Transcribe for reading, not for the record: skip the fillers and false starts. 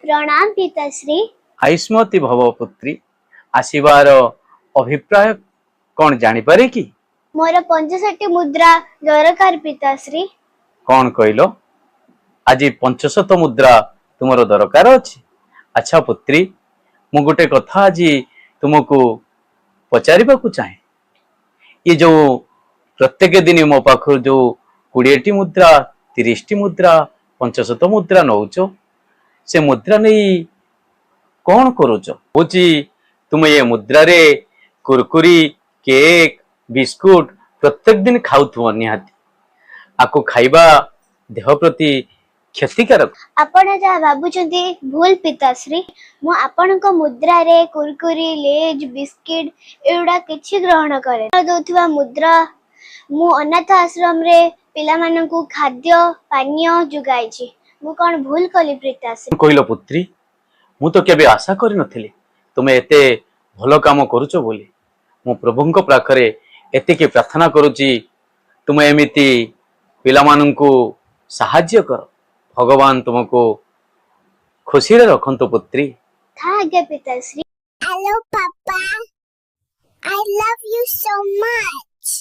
प्रणाम पिताश्री। आयुष्मती भव पुत्री आसीबार अभिप्राय कौन जानी पारे कि? मोर 65 मुद्रा दरकार पिताश्री। कौन कहलो आज 500 मुद्रा तुमर दरकार अछि? अच्छा पुत्री मु गोटे कथा आज तुमको पचारिबाकू चाहे ये जो प्रत्येक दिन मो पाखर जो 20 मुद्रा 30 मुद्रा 500 मुद्रा नौचो से मुद्रा नहीं कौन करुच होची तुम ये मुद्रा रे कुरकुरी केक बिस्कुट प्रत्येक दिन खाउथुव निहाती आको खाइबा देह प्रति क्षतिकारक। आपण जहाँ भाबुचंती भूल पिताश्री। मु आपणक मुद्रा रे कुरकुरी लेज बिस्किट एउडा किछि ग्रहण करे दउथुवा मुद्रा मु अनाथ आश्रम रे पिला मानकु खाद्य पानीय जुगाइछि। मु कोन भूल कली पिताश्री? कहलो पुत्री मु तो केबे आशा करि नथिली तुमे एते भलो काम करूचो बोली। मु प्रभुंक पाखरे एतिके प्रार्थना करूची तुमे एमिति पिला माननकु सहाय्य कर भगवान तुमको खुशी रे रखंतु पुत्री। था आज्ञा पिताश्री। हेलो पापा, I love you so much.